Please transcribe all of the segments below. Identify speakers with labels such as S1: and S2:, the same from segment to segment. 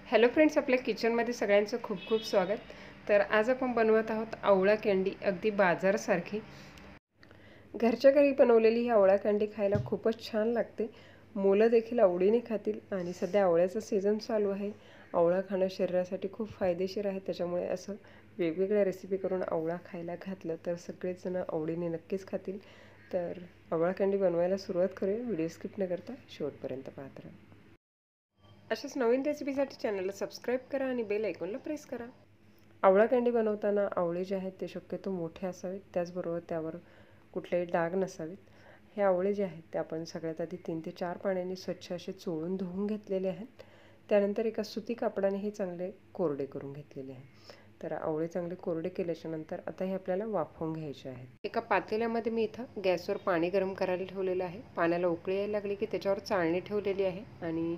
S1: Hello friends, आपल्या किचनमध्ये सगळ्यांचं खूप खूप स्वागत. तर आज आपण बनवत आहोत आवळा कँडी. अगदी बाजारासारखी घरच्या घरी बनवलेली ही आवळा कँडी खायला खूपच छान लागते. मुलं देखील आवडीने खातील. आणि सध्या आवळ्याचा सीझन चालू आहे. आवळा खाणं शरीरासाठी खूप फायदेशीर आहे. त्याच्यामुळे असं वेगवेगळ्या रेसिपी करून आवळा खायला घातलं तर सगळेच जण आवडीने नक्कीच खातील. तर आवळा कँडी बनवायला सुरुवात करूया. व्हिडिओ स्किप न करता शेवटपर्यंत पाहत राहा. अशाच नवीन रेसिपीसाठी चॅनलला सबस्क्राईब करा आणि बेल आयकॉनला प्रेस करा. आवळा कँडी बनवताना आवळे जे आहेत ते शक्यतो मोठे असावेत, त्याचबरोबर त्यावर कुठलेही डाग नसावेत. हे आवळे जे आहेत ते आपण सगळ्यात आधी 3 ते 4 पाण्याने स्वच्छ असे चोळून धुवून घेतलेले आहेत. त्यानंतर एका सुती कापडाने हे चांगले कोरडे करून घेतलेले आहेत. तर आवळे चांगले कोरडे केल्याच्या नंतर आता हे आपल्याला वाफवून घ्यायचे आहेत. एका पातेल्यामध्ये मी इथं गॅसवर पाणी गरम करायला ठेवलेलं आहे. पाण्याला उकळी यायला लागली की त्याच्यावर चाळणी ठेवलेली आहे आणि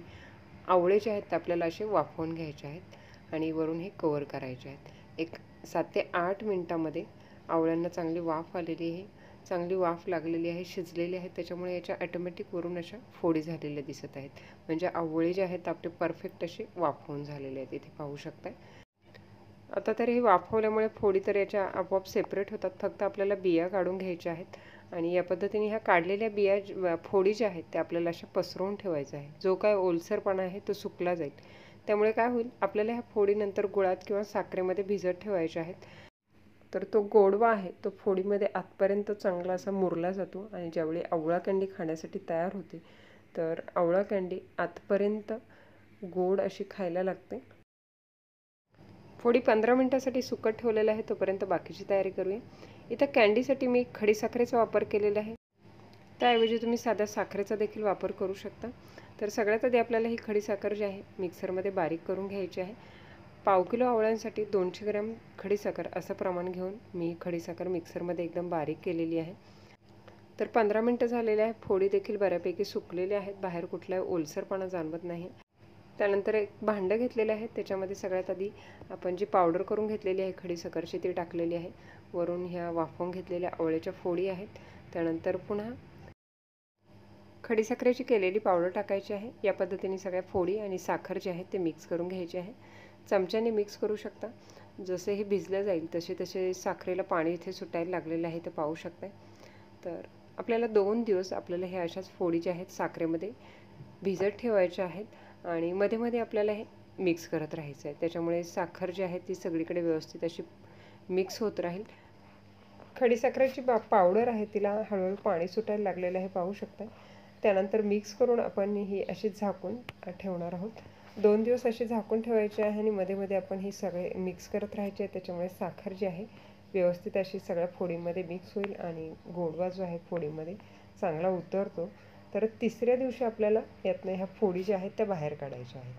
S1: आवळे जे आहेत ते आपल्याला असे वाफवून घ्यायचे आहेत आणि वरून हे कवर करायचे आहेत. एक 7 ते 8 मिनिटांमध्ये आवळ्यांना चांगली वाफ आलेली आहे, चांगली वाफ लागलेली आहे, शिजलेली आहे. त्याच्यामुळे याच्या ऑटोमॅटिक वरून अशा फोडी झालेल्या दिसत आहेत. म्हणजे आवळे जे आहेत आपले परफेक्ट असे वाफवून झालेले आहेत. इथे पाहू शकताय. आता तर हे वाफवल्यामुळे फोडी तर याच्या आपोआप सेपरेट होतात. फक्त आपल्याला बिया काढून घ्यायच्या आहेत आणि या पद्धतीने ह्या काढलेल्या बिया फोडी ज्या आहेत त्या आपल्याला अशा पसरवून ठेवायच्या आहे. जो काय ओलसरपणा आहे तो सुकला जाईल. त्यामुळे काय होईल, आपल्याला ह्या फोडी नंतर गुळात किंवा साखरेमध्ये भिजत ठेवायच्या आहेत. तर तो गोडवा आहे तो फोडीमध्ये आतपर्यंत चांगला असा मुरला जातो आणि ज्यावेळी आवळा कँडी खाण्यासाठी तयार होते तर आवळा कँडी आतपर्यंत गोड अशी खायला लागते. फोडी 15 मिनिटांसाठी सुकत ठेवलेलं आहे. तोपर्यंत बाकीची तयारी करूया. इथं कँडीसाठी मी खडीसाखरेचा वापर केलेला आहे. त्याऐवजी तुम्ही साध्या साखरेचा देखील वापर करू शकता. तर सगळ्यात आधी आपल्याला ही खडीसाखर जी आहे मिक्सरमध्ये बारीक करून घ्यायची आहे. पाव किलो आवळ्यांसाठी 200 ग्रॅम खडीसाखर असं प्रमाण घेऊन मी खडीसाखर मिक्सरमध्ये एकदम बारीक केलेली आहे. तर 15 मिनिटं झालेले आहे. फोडी देखील बऱ्यापैकी सुकलेल्या आहेत. बाहेर कुठलाही ओलसरपणा जाणवत नाही. त्यानंतर एक भांडं घेतलेलं आहे. त्याच्यामध्ये सगळ्यात आधी आपण जी पावडर करून घेतलेली आहे खडीसाखरची ती टाकलेली आहे. वरून ह्या वाफवून घेतलेल्या आवळ्याच्या फोडी आहेत. त्यानंतर पुन्हा खडीसाखरेची केलेली पावडर टाकायची आहे. या पद्धतीने सगळ्या फोडी आणि साखर जे आहे ते मिक्स करून घ्यायचे आहे. चमच्याने मिक्स करू शकता. जसे हे भिजलं जाईल तसे तसे साखरेला पाणी इथे सुटायला लागलेलं आहे ते पाहू शकताय. तर आपल्याला 2 दिवस आपल्याला हे अशाच फोडी ज्या आहेत साखरेमध्ये भिजत ठेवायच्या आहेत आणि मध्ये मध्ये आपल्याला हे मिक्स करत राहायचं आहे. त्याच्यामुळे साखर जी आहे ती सगळीकडे व्यवस्थित अशी मिक्स होत राहील. खडीसाखरेची पावडर आहे तिला हळूहळू पाणी सुटायला लागलेलं आहे पाहू शकता. त्यानंतर मिक्स करून आपण ही अशी झाकून ठेवणार आहोत. 2 दिवस अशी झाकून ठेवायची आहे आणि मध्ये मध्ये आपण ही सगळे मिक्स करत राहायचे आहे. त्याच्यामुळे साखर जी आहे व्यवस्थित अशी सगळ्या फोडीमध्ये मिक्स होईल आणि गोडवा जो आहे फोडीमध्ये चांगला उतरतो. तर तिसऱ्या दिवशी आपल्याला यातनं ह्या फोडी ज्या आहेत त्या बाहेर काढायच्या आहेत.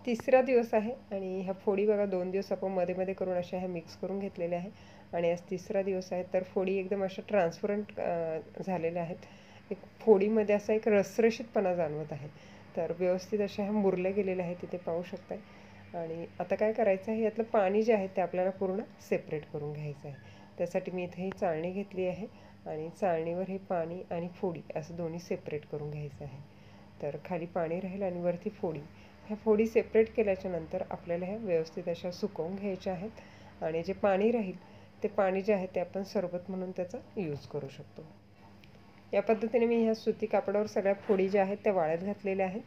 S1: तिसरा दिवस आहे आणि ह्या फोडी बघा 2 दिवस आपण मध्ये मध्ये करून अशा ह्या मिक्स करून घेतलेल्या आहे आणि आज तिसरा दिवस आहे. तर फोडी एकदम अशा ट्रान्सपरंट झालेल्या आहेत. एक फोडीमध्ये असा एक रसरशीतपणा जाणवत आहे. तर व्यवस्थित अशा ह्या मुरल्या गेलेल्या आहेत तिथे पाहू शकताय. आणि आता काय करायचं आहे, यातलं पाणी जे आहे ते आपल्याला पूर्ण सेपरेट करून घ्यायचं आहे. त्यासाठी मी इथे ही चाळणी घेतली आहे आणि चाळणीवर हे पाणी आणि फोडी असं दोन्ही सेपरेट करून घ्यायचं आहे. तर खाली पाणी राहील आणि वरती फोडी. ह्या फोडी सेपरेट केल्याच्या नंतर आपल्याला ह्या व्यवस्थित अशा सुकवून घ्यायच्या आहेत आणि जे पाणी राहील ते पाणी जे आहे ते आपण सरबत म्हणून त्याचा यूज करू शकतो. या पद्धतीने मी ह्या सुती कापडावर सगळ्या फोडी ज्या आहेत त्या वाळत घातलेल्या आहेत.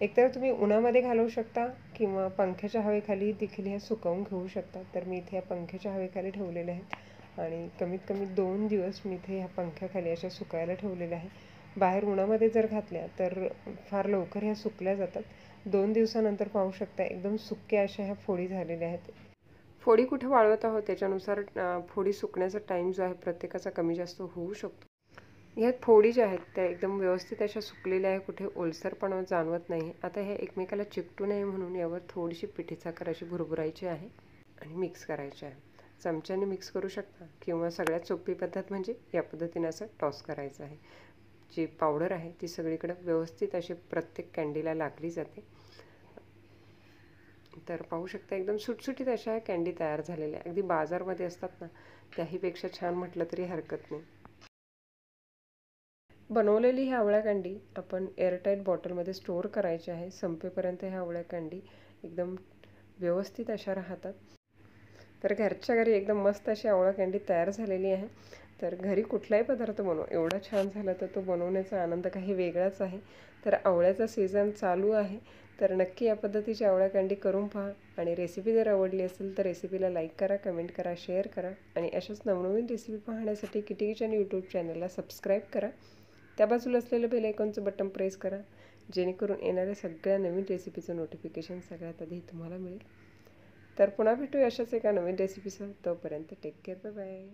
S1: एकतर तुम्ही उन्हामध्ये घालवू शकता किंवा पंख्याच्या हवेखाली देखील ह्या सुकवून घेऊ शकता. तर मी इथे या पंख्याच्या हवेखाली ठेवलेल्या आहेत आणि कमीत कमी 2 दिवस मी इथे ह्या पंख्याखाली अशा सुकायला ठेवलेल्या आहे. बाहेर उन्हामध्ये जर घातल्या तर फार लवकर ह्या सुकल्या जातात. 2 दिवसानंतर पाहू शकता एकदम सुक्या अशा ह्या फोडी झालेल्या आहेत. फोडी कुठे वाळवत आहोत त्याच्यानुसार फोडी सुकण्याचा टाईम जो आहे प्रत्येकाचा कमी जास्त होऊ शकतो. ह्या फोडी ज्या आहेत त्या एकदम व्यवस्थित अशा सुकलेल्या आहे. कुठे ओलसरपणा जाणवत नाही. आता ह्या एकमेकाला चिकटू नये म्हणून यावर थोडीशी पिठी साखर अशी भुरभुरायची आहे आणि मिक्स करायची आहे. चमच्याने मिक्स करू शकता किंवा सगळ्यात सोपी पद्धत म्हणजे या पद्धतीने असं टॉस करायचं आहे. जी पावडर आहे ती सगळीकडे व्यवस्थित अशी प्रत्येक कँडीला लागली जाते. तर पाहू शकता एकदम सुटसुटीत अशा कँडी तयार झालेल्या. अगदी बाजारमध्ये असतात ना त्याहीपेक्षा छान म्हटलं तरी हरकत नाही. बनवलेली ही आवळा कँडी आपण एअरटाईट बॉटलमध्ये स्टोअर करायची आहे. संपेपर्यंत ह्या आवळा कँडी एकदम व्यवस्थित अशा राहतात. तर घरच्या घरी एकदम मस्त अशी आवळा कँडी तयार झालेली आहे. तर घरी कुठलाही पदार्थ बनव एवढा छान झाला तर तो बनवण्याचा आनंद काही वेगळाच आहे. तर आवळ्याचा सीझन चालू आहे, तर नक्की या पद्धतीची आवळा कँडी करून पहा. आणि रेसिपी जर आवडली असेल तर रेसिपीला लाईक करा, कमेंट करा, शेअर करा. आणि अशाच नवनवीन रेसिपी पाहण्यासाठी किटी किचन यूट्यूब चॅनलला सबस्क्राईब करा. त्या बाजूला असलेलं बेल आयकॉनचं बटन प्रेस करा, जेणेकरून येणाऱ्या सगळ्या नवीन रेसिपीचं नोटिफिकेशन सगळ्यात आधी तुम्हाला मिळेल. तर पुन्हा भेटूया अशाच एका नवीन रेसिपीसह. तोपर्यंत टेक केअर, बाय बाय.